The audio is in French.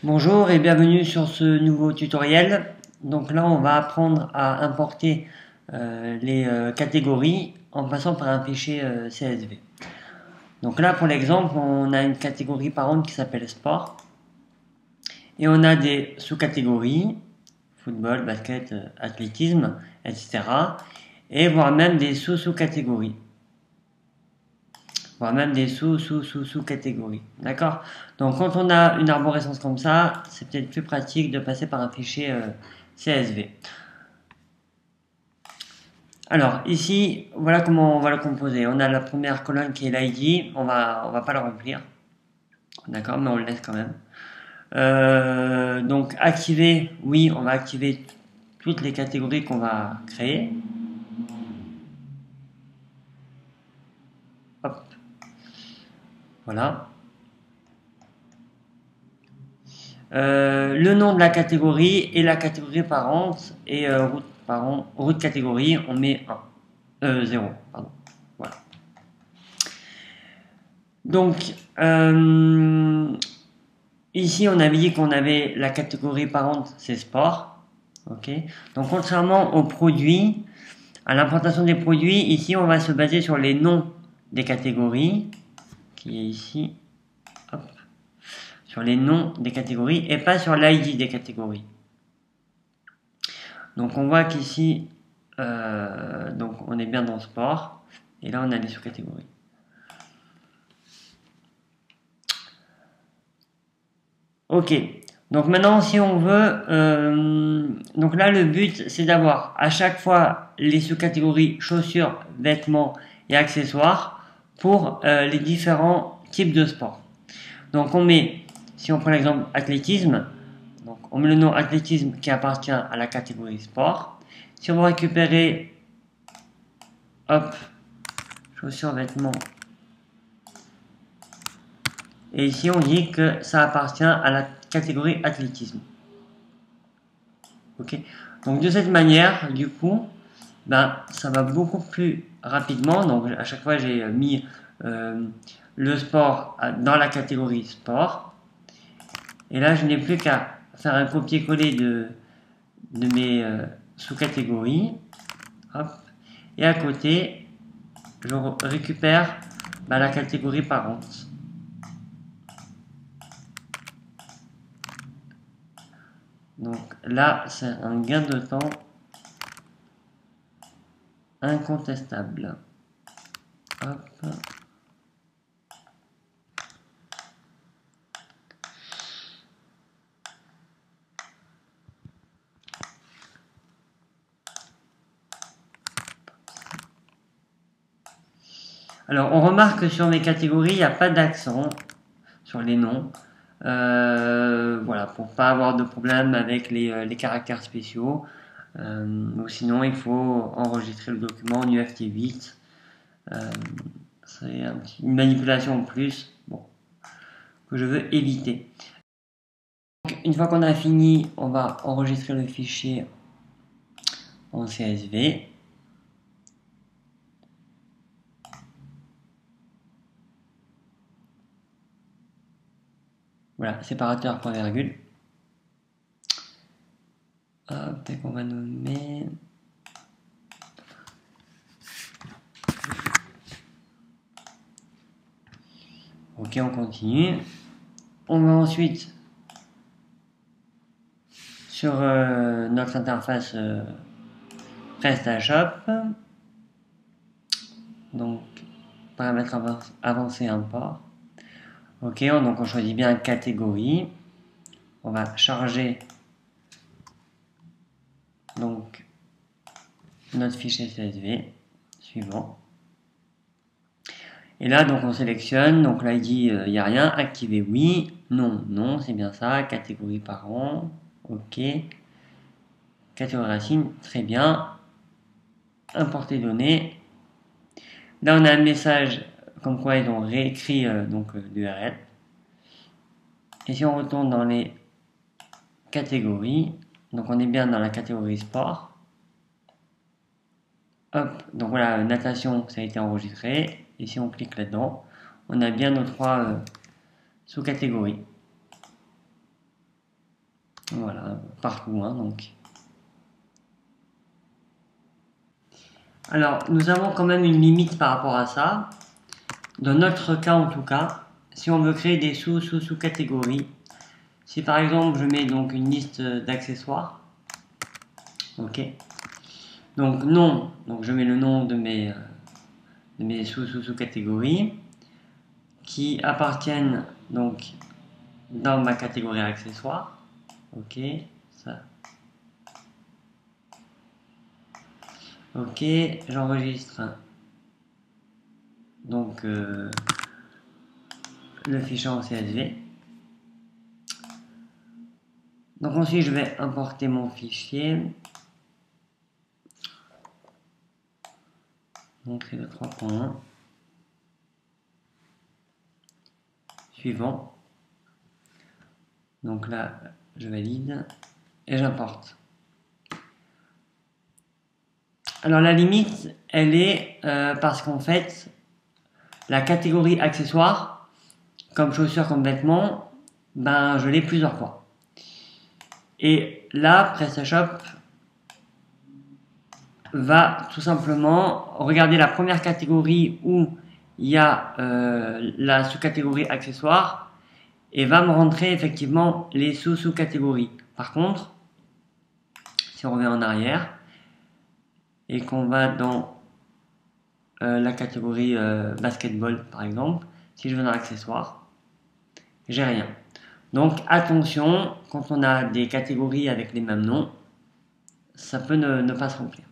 Bonjour et bienvenue sur ce nouveau tutoriel. Donc là on va apprendre à importer les catégories en passant par un fichier CSV. Donc là pour l'exemple on a une catégorie parente qui s'appelle sport et on a des sous-catégories football, basket, athlétisme, etc. et voire même des sous-catégories. Voire même des sous-catégories. D'accord? Donc quand on a une arborescence comme ça, c'est peut-être plus pratique de passer par un fichier CSV. Alors ici, voilà comment on va le composer. On a la première colonne qui est l'ID, on va pas la remplir. D'accord? Mais on le laisse quand même. Donc activer, oui, on va activer toutes les catégories qu'on va créer. Hop. Voilà. Le nom de la catégorie et la catégorie parente et route catégorie, on met 0. Pardon. Voilà. Donc, ici, on avait dit qu'on avait la catégorie parente, c'est sport. Ok. Donc, contrairement aux produits, à l'implantation des produits, ici, on va se baser sur les noms des catégories, qui est ici. Hop. Sur les noms des catégories et pas sur l'ID des catégories. Donc on voit qu'ici, donc on est bien dans sport et là on a les sous-catégories. Ok, donc maintenant si on veut, donc là le but c'est d'avoir à chaque fois les sous-catégories chaussures, vêtements et accessoires pour les différents types de sport. Donc on met, si on prend l'exemple athlétisme, donc on met le nom athlétisme qui appartient à la catégorie sport. Si on veut récupérer, hop, chaussures, vêtements, et ici on dit que ça appartient à la catégorie athlétisme. Ok. Donc de cette manière, du coup, ben, ça va beaucoup plus rapidement. Donc à chaque fois j'ai mis le sport dans la catégorie sport. Et là je n'ai plus qu'à faire un copier-coller de mes sous-catégories. Hop. Et à côté, je récupère la catégorie parente. Donc là, c'est un gain de temps incontestable. Hop. Alors, on remarque que sur mes catégories, il n'y a pas d'accent sur les noms. Voilà, pour pas avoir de problème avec les caractères spéciaux. Ou sinon, il faut enregistrer le document en UFT8. C'est une manipulation en plus, bon, que je veux éviter. Donc, une fois qu'on a fini, on va enregistrer le fichier en CSV. Voilà, séparateur point virgule. Hop, et qu'on va nommer. Ok, on continue. On va ensuite sur notre interface PrestaShop. Donc, paramètres avancés import. Ok, donc on choisit bien catégorie. On va charger donc notre fichier CSV suivant. Et là, donc on sélectionne, donc là il dit il n'y a rien, activer oui, non, non, c'est bien ça, catégorie parent, ok, catégorie racine, très bien, importer données. Là on a un message comme quoi ils ont réécrit l'URL. Et si on retourne dans les catégories, donc on est bien dans la catégorie sport. Hop, donc voilà, natation, ça a été enregistré. Et si on clique là-dedans, on a bien nos trois sous-catégories. Voilà, partout, hein, donc. Alors, nous avons quand même une limite par rapport à ça. Dans notre cas, en tout cas, si on veut créer des sous-catégories, si par exemple je mets donc une liste d'accessoires, ok, donc nom, donc je mets le nom de mes sous-catégories qui appartiennent donc dans ma catégorie accessoires, ok, ça, ok, j'enregistre donc le fichier en CSV. Donc ensuite je vais importer mon fichier. Donc c'est le 3.1. Suivant. Donc là je valide et j'importe. Alors la limite elle est parce qu'en fait la catégorie accessoire comme chaussures, comme vêtements, ben je l'ai plusieurs fois. Et là PrestaShop va tout simplement regarder la première catégorie où il y a la sous-catégorie accessoire et va me rentrer effectivement les sous-catégories. Par contre, si on revient en arrière et qu'on va dans la catégorie basketball par exemple, si je vais dans accessoires, j'ai rien. Donc attention, quand on a des catégories avec les mêmes noms, ça peut ne pas se remplir.